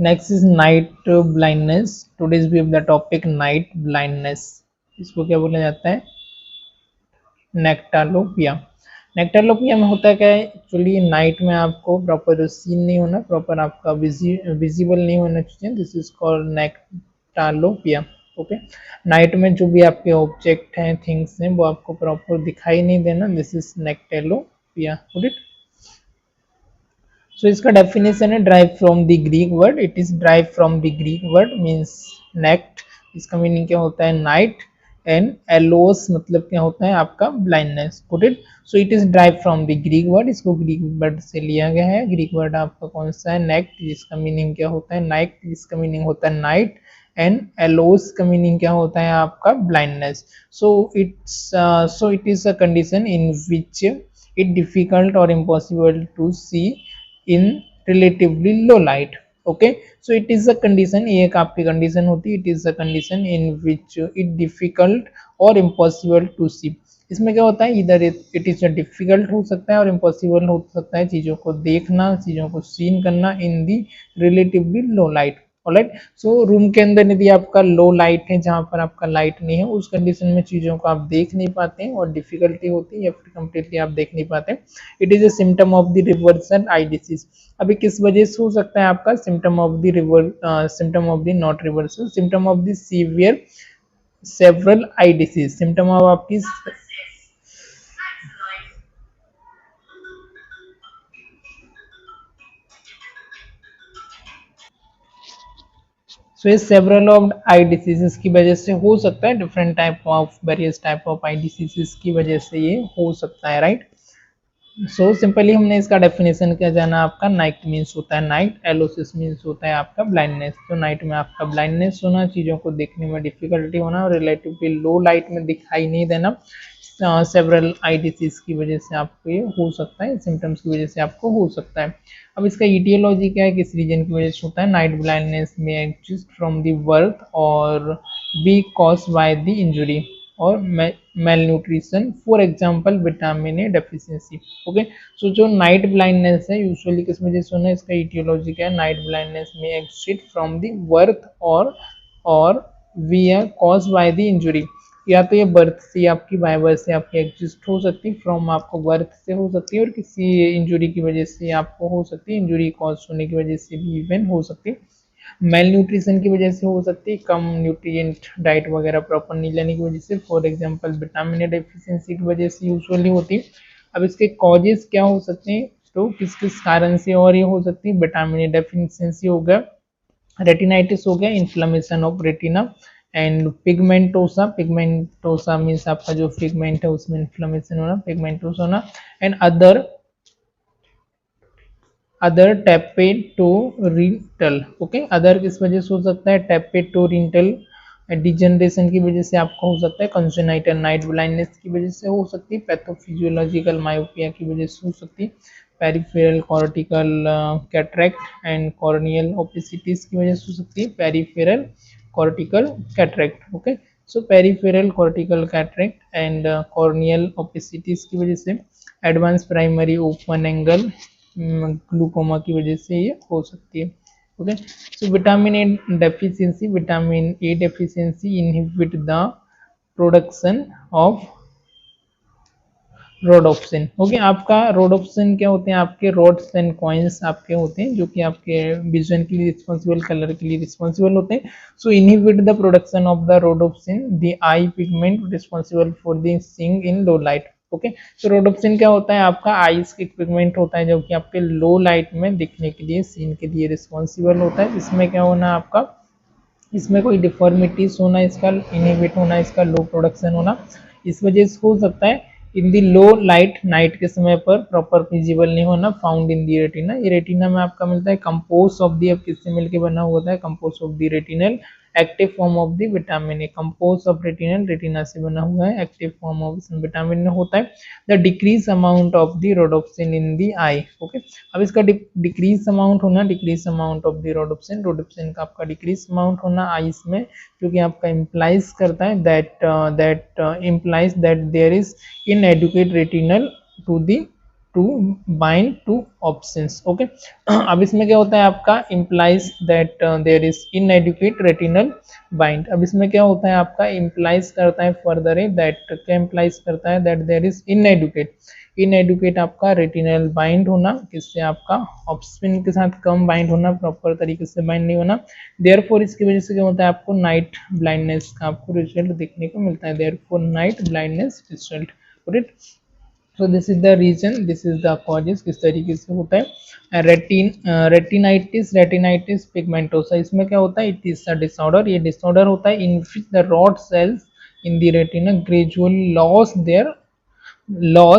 Next is night blindness. Today's we have the topic night blindness. इसको क्या बोला जाता है? नेक्टालोपिया। नेक्टालोपिया में होता है क्या है, एक्चुअली नाइट में आपको प्रॉपर सीन नहीं होना, प्रॉपर आपका विजिबल नहीं होना चाहिए। This is called nyctalopia. Okay, night में जो भी आपके ऑब्जेक्ट हैं, थिंग्स हैं, वो आपको प्रॉपर दिखाई नहीं देना। This is नेक्टालोपिया। सो इसका डेफिनेशन है drive from the Greek word. It is drive from the Greek word means naked. इसका मीनिंग क्या होता है? नाइट। एंड एलोस मतलब क्या होता है? आपका blindness. Good it. So it is drive from the Greek word. इसको ग्रीक वर्ड से लिया गया है। ग्रीक वर्ड आपका कौन सा है? नेक्ट, जिसका मीनिंग क्या होता है? नाइट, जिसका मीनिंग होता है नाइट। एंड एलोस का मीनिंग क्या होता है? आपका blindness. So it is a condition in which it difficult or impossible to see in relatively low light. Okay, so it is a condition, ये एक आपकी कंडीशन होती है। it is a condition in which it difficult or impossible to see। इसमें क्या होता है? इधर इट इज डिफिकल्ट हो सकता है और इम्पॉसिबल हो सकता है चीज़ों को देखना, चीज़ों को सीन करना इन दी रिलेटिवली लो लाइट। ऑलराइट, सो रूम के अंदर यदि आपका लो लाइट है, जहाँ पर आपका लाइट नहीं है, उस कंडीशन में चीज़ों को आप देख नहीं पाते हैं और डिफिकल्टी होती है या फिर कंप्लीटली आप देख नहीं पाते। It is a symptom of the reversal I disease. अभी किस वजह से हो सकता है आपका symptom of the symptom of the not reversal, symptom of the severe several I disease. Symptom of आपकी सो ये सेवरल ऑफ आई डिसीजेस की वजह से हो सकता है। Different type of various type of I diseases की वजह से ये हो सकता है। राइट, सो सिंपली हमने इसका डेफिनेशन क्या जाना? आपका नाइट मीन्स होता है नाइट, एलोसिस मीन्स होता है आपका ब्लाइंडनेस। तो नाइट में आपका ब्लाइंडनेस होना, चीज़ों को देखने में डिफिकल्टी होना और रिलेटिवली लो लाइट में दिखाई नहीं देना, सेवरल आई डिसीज की वजह से आपको ये हो सकता है, सिम्टम्स की वजह से आपको हो सकता है। अब इसका ईटियोलॉजी क्या है, किस रीजन की वजह से होता है? नाइट ब्लाइंडनेस में एग्जिस्ट फ्रॉम द बर्थ और be caused by the injury और malnutrition, for example vitamin A deficiency. Okay, so जो नाइट ब्लाइंडनेस है यूजुअली किस वजह से होना है? इसका ईटियोलॉजी क्या है? नाइट ब्लाइंडनेस में एग्जिस्ट फ्रॉम द बर्थ और we are cause by the injury. या तो ये बर्थ से आपकी बाय बर्थ से आपकी एग्जिस्ट हो सकती है, फ्रॉम आपको बर्थ से हो सकती है, और किसी इंजुरी की वजह से आपको हो सकती है, इंजुरी कॉज होने की वजह से भी इवन हो सकती है। मेल न्यूट्रिशन की वजह से हो सकती है, कम न्यूट्रिएंट डाइट वगैरह प्रॉपर नहीं लेने की वजह से, for example vitamin A deficiency की वजह से यूजुअली होती है। अब इसके कॉजेज क्या हो सकते हैं? तो किस किस कारण से और ये हो सकती है? विटामिन ए डेफिशिएंसी हो गया, रेटिनाइटिस हो गया, inflammation of retina, and pigmentosa. Pigmentosa means आपका जो पिगमेंट है उसमें इन्फ्लेमेशन होना, पिगमेंटोसा होना, एंड अदर टैपेटोरिंटल। ओके, अदर किस वजह से हो सकता है? टैपेटोरिंटल डिजनरेशन की वजह से आपको हो सकता है, कंजेनाइटल नाइट ब्लाइंडनेस की वजह से हो सकती है, पैथोफिजियोलॉजिकल मायोपिया की वजह से हो सकती है, peripheral cortical cataract and corneal opacities की वजह से हो सकती है, peripheral cortical cataract. Okay, so peripheral cortical cataract and corneal opacities की वजह से, advance primary open angle glaucoma की वजह से ये हो सकती है। Okay, so vitamin A deficiency, vitamin A deficiency inhibit the production of rhodopsin. Okay, आपका रोडोप्सिन क्या होते हैं? आपके रोड्स एंड कॉइन्स आपके होते हैं जो कि आपके विजन के लिए रिस्पॉन्सिबल, कलर के लिए रिस्पॉन्सिबल होते हैं। So inhibit the production of the rhodopsin, the eye pigment responsible for the seeing in low light. Okay, तो रोडोप्सिन क्या होता है? आपका आईज के पिगमेंट होता है जो कि आपके लो लाइट में दिखने के लिए, सीन के लिए रिस्पॉन्सिबल होता है। इसमें क्या होना आपका, इसमें कोई डिफॉर्मिटीज होना, इसका इनहिबिट होना, इसका लो प्रोडक्शन होना, इस वजह से हो सकता है। इन दी लो लाइट, नाइट के समय पर प्रॉपर विजिबल नहीं होना, फाउंड इन दी रेटिना। ये रेटिना में आपका मिलता है कंपोज ऑफ दी, अब किससे मिलकर बना हुआ है? Compose of the retinal active form of the vitamin A. Compose of retinal, retina से बना हुआ है, एक्टिव फॉर्म ऑफ विटामिन में होता है। The decrease amount of the rhodopsin in the I. Okay, अब इसका डिक्रीज अमाउंट होना, decrease amount of the rhodopsin, rhodopsin का आपका डिक्रीज अमाउंट होना आईज में, क्योंकि आपका इम्प्लाइज करता है that implies that there is inadequate retinal to the to bind to options. Okay, अब इसमें क्या होता है आपका implies that there is inadequate retinal bind। अब इसमें क्या होता है आपका implies करता है फर्दर है that, क्या implies करता है that there is inadequate आपका रेटिनल बाइंड होना, किससे आपका ऑप्शन के साथ कम बाइंड होना, प्रॉपर तरीके से बाइंड नहीं होना। देयरफॉर इसकी वजह से क्या होता है आपको नाइट ब्लाइंडनेस का आपको रिजल्ट देखने को मिलता है। Therefore night blindness result. So this is the reason, this is the causes, किस तरीके से होता है। रेटिनाइटिस पिगमेंटोसा, इसमें क्या होता है, इट इज अ डिसऑर्डर, ये डिसऑर्डर होता है in which the rod cells in the retina gradually loss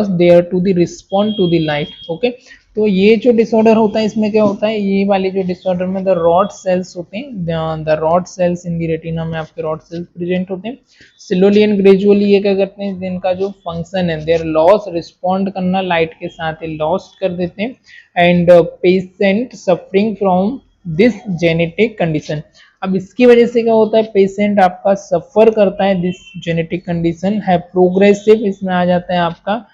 their to the respond to the light. Okay, तो ये जो डिसऑर्डर होता है इसमें क्या होता है, ये वाले जो डिसऑर्डर में द रॉड सेल्स होते हैं, the rod cells in the retina में आपके रॉड सेल्स प्रेजेंट होते हैं। स्लोली एंड ग्रेजुअली ये क्या करते हैं, जिनका जो फंक्शन है देयर लॉस, रिस्पॉन्ड करना लाइट के साथ लॉस्ट कर देते हैं। And patient suffering from this genetic condition, अब इसकी वजह से क्या होता है, पेशेंट आपका सफर करता है दिस जेनेटिक कंडीशन है प्रोग्रेसिव, इसमें आ जाता है आपका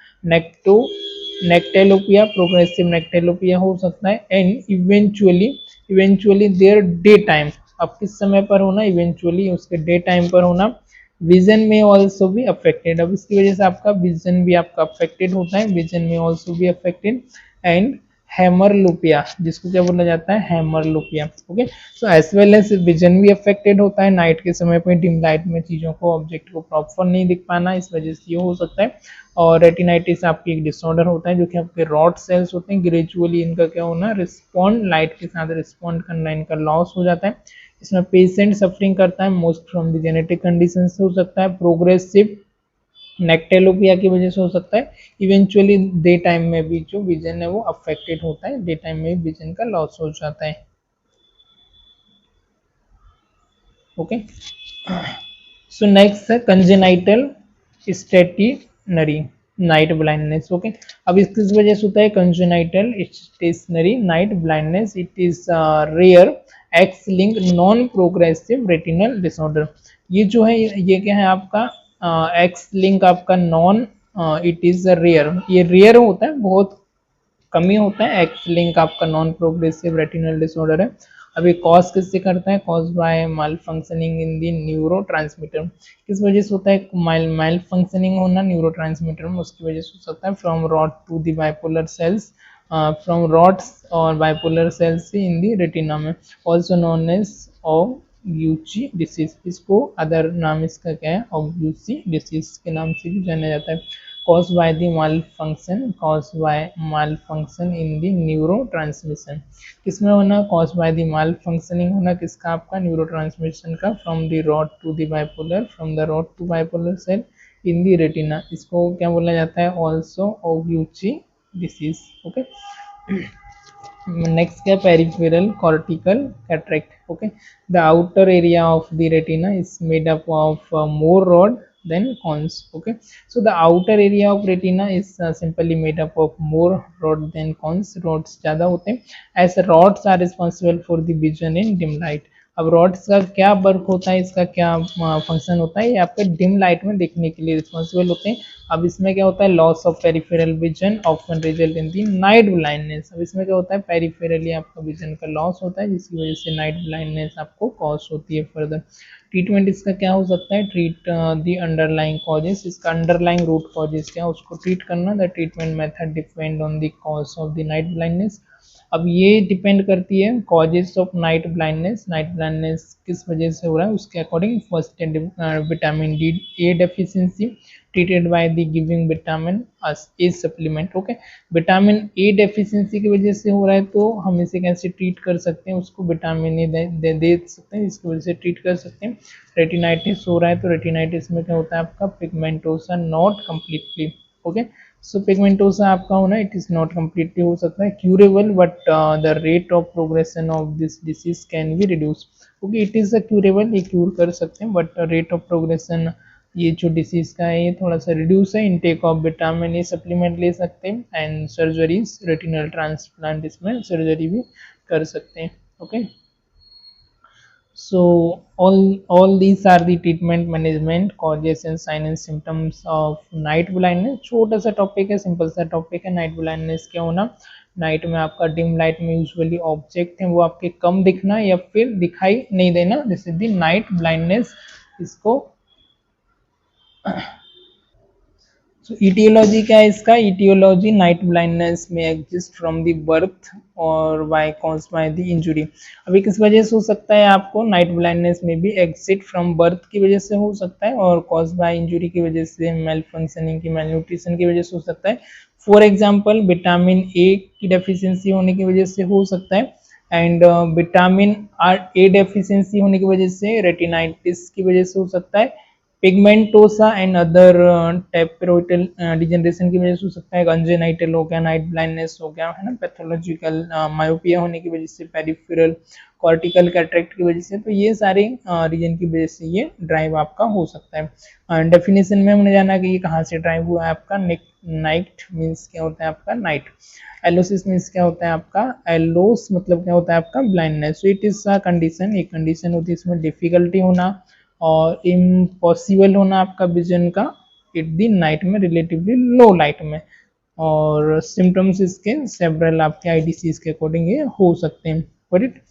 नेक्टेलोपिया, प्रोग्रेसिव नेक्टेलोपिया हो सकता है। And eventually their day time, अब किस समय पर होना, इवेंचुअली उसके डे टाइम पर होना। विजन में ऑल्सो भी अफेक्टेड, अब इसकी वजह से आपका विजन भी आपका अफेक्टेड होता है, विजन में ऑल्सो भी अफेक्टेड। एंड हेमरलुपिया, जिसको क्या बोला जाता है, hemeralopia. Okay, so as well as vision भी अफेक्टेड होता है, नाइट के समय पे डिम लाइट में चीज़ों को, ऑब्जेक्ट को प्रॉपर नहीं दिख पाना, इस वजह से ये हो सकता है। और रेटिनाइटिस आपकी एक डिसऑर्डर होता है जो कि आपके रॉड सेल्स होते हैं, ग्रेजुअली इनका क्या होना, रिस्पॉन्ड, लाइट के साथ रिस्पॉन्ड करना इनका लॉस हो जाता है। इसमें पेशेंट सफरिंग करता है most from the genetic condition से हो सकता है, प्रोग्रेसिव नेक्टेलोपिया की वजह से हो सकता है। इवेंचुअली डे टाइम में भी जो विजन है वो अफेक्टेड होता है, डे टाइम में विजन का लॉस हो जाता है। ओके, सो नेक्स्ट है congenital stationary night blindness. Okay, अब इस किस वजह से होता है congenital stationary night blindness, it is rare X link non progressive retinal disorder. ये जो है ये क्या है आपका एक्स लिंक आपका नॉन, इट इज रेयर, ये रेयर होता है, बहुत कमी होता है। एक्स लिंक आपका नॉन प्रोग्रेसिव रेटिनल डिसऑर्डर है। अभी कॉज किससे करता है, cause by malfunctioning in the neurotransmitter, किस वजह से होता है माल फंक्शनिंग होना न्यूरो ट्रांसमीटर में, उसकी वजह से हो सकता है। From rod to the bipolar cells, from rods और bipolar cells in the retina में, also known as Oguchi disease, इसको अदर नाम इसका क्या है, ऑब्यूची डिसीज के नाम से भी जाना जाता है। caused by the malfunction in the neurotransmission, किसमें होना, caused by the malfunctioning होना किसका, आपका neurotransmission का, from the rod to the bipolar, from the rod to bipolar cell in the retina, इसको क्या बोला जाता है, also Oguchi disease। Okay, next क्या, peripheral cortical cataract. Okay, the outer area of the retina is made up of more rod than cones। Okay, so the outer area of retina is simply made up of more rod than cones, rods ज़्यादा होते हैं। as rods are responsible for the vision in dim light, अब rods का क्या work होता है, इसका क्या फंक्शन होता है, ये आपके डिम लाइट में देखने के लिए रिस्पॉन्सिबल होते हैं। अब इसमें क्या होता है, loss of peripheral vision often result in the night blindness, अब इसमें क्या होता है, पेरिफेरली आपका विजन का लॉस होता है, जिसकी वजह से नाइट ब्लाइंडनेस आपको कॉज होती है। फर्दर ट्रीटमेंट इसका क्या हो सकता है, ट्रीट दी अंडरलाइंग कॉजेस, इसका अंडरलाइंग रूट कॉजेस क्या उसको ट्रीट करना। The treatment method depend on the cause of the night blindness, अब ये डिपेंड करती है causes of night blindness, night blindness किस वजह से हो रहा है उसके according. First vitamin D A deficiency, treated by the giving vitamin A supplement. Okay, vitamin A deficiency की वजह से हो रहा है तो हम इसे कैसे ट्रीट कर सकते हैं, उसको विटामिन ए दे सकते हैं, जिसकी वजह से ट्रीट कर सकते हैं। रेटिनाइटिस हो रहा है तो रेटिनाइटिस में क्या होता है आपका, pigmentosa not completely. Okay, so pigmentosa आपका होना, इट इज नॉट कम्प्लीटली हो सकता है curable, but the rate of progression of this disease can be reduce. Okay, it is a curable, ये क्यूर कर सकते हैं, बट रेट ऑफ प्रोग्रेशन ये जो डिसीज का है ये थोड़ा सा रिड्यूस है। Intake of vitamin A supplement ले सकते हैं, एंड सर्जरीज, रेटिनल ट्रांसप्लांट, इसमें सर्जरी भी कर सकते हैं। Okay, So all these are the treatment management causes and sign and symptoms of night blindness. छोटा सा टॉपिक है, सिंपल सा टॉपिक है। नाइट ब्लाइंडनेस क्या होना, नाइट में आपका डिम लाइट में यूजुअली ऑब्जेक्ट है वो आपके कम दिखना या फिर दिखाई नहीं देना, this is the night blindness. इसको सो ईटियोलॉजी क्या है इसका, ईटियोलॉजी नाइट ब्लाइंडनेस में एग्जिस्ट फ्रॉम द बर्थ और by cause by the injury. अभी किस वजह से हो सकता है आपको नाइट ब्लाइंडनेस में भी, एग्जिट फ्रॉम बर्थ की वजह से हो सकता है और कॉज बाय इंजुरी की वजह से, मेल फंक्शनिंग की, मेल न्यूट्रिशन की वजह से हो सकता है। फॉर एग्जाम्पल विटामिन ए की डेफिशिएंसी होने की वजह से हो सकता है, एंड विटामिन ए डेफिशिएंसी होने की वजह से, रेटिनाइटिस की वजह से हो सकता है, पिगमेंटोसा एंड अदर टेपरोइटल डिजेनरेशन की वजह से हो सकता है, कंजेनाइटल हो गया, नाइट ब्लाइंडनेस हो गया है ना, पैथोलॉजिकल मायोपिया होने की वजह से, पेरिफेरल कॉर्टिकल कैटरेक्ट की वजह से, तो ये सारे रीजन की वजह से ये ड्राइव आपका हो सकता है। डेफिनेशन में हमने जाना कि ये कहाँ से ड्राइव हुआ है आपका, नाइट मीन्स क्या होता है आपका नाइट, एलोसिस मीन्स क्या होता है आपका, एलोस मतलब क्या होता है आपका blindness. So it is a condition, एक कंडीशन होती है इसमें डिफिकल्टी होना और इम्पॉसिबल होना आपका विजन का एट दी नाइट में, रिलेटिवली लो लाइट में। और सिम्टम्स इसके सेवरल आपके आईडीसीज के अकॉर्डिंग ये हो सकते हैं। But it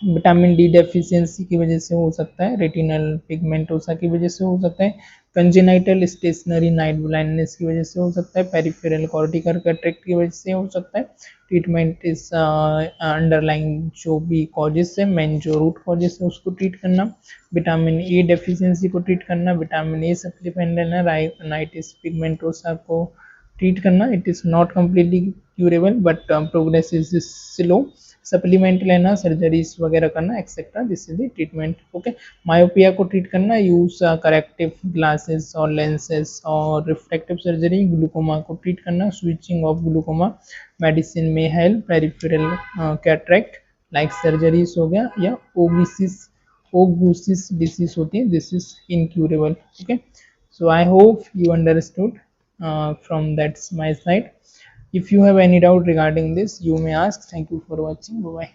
vitamin D deficiency की वजह से हो सकता है, रेटिनल पिगमेंटोसा की वजह से हो सकता है, कंजेनाइटल स्टेशनरी नाइट ब्लाइंडनेस की वजह से हो सकता है, पेरिफेरल कॉर्टिकल कैटरेक्ट की वजह से हो सकता है। ट्रीटमेंट इस अंडरलाइंग जो भी कॉजेस है, मेन जो रूट कॉजेस है उसको ट्रीट करना, विटामिन ए डेफिशिएंसी को ट्रीट करना, विटामिन ए सप्लीमेंट लेना, राइनाइटिस पिगमेंटोसा को ट्रीट करना। It is not completely curable but progress is slow, supplement लेना, सर्जरीज वगैरह करना etcetera, this is the treatment. Okay, myopia को ट्रीट करना, यूज करेक्टिव ग्लासेस और लेंसेज और रिफ्रैक्टिव सर्जरी, ग्लूकोमा को ट्रीट करना, स्विचिंग ऑफ ग्लूकोमा मेडिसिन में help, peripheral cataract like surgeries हो गया, या ओविसिस ओगूसिस डिसीज होती है, this is incurable. Okay, so I hope you understood from that's my side. If you have any doubt regarding this, you may ask. Thank you for watching. Bye bye.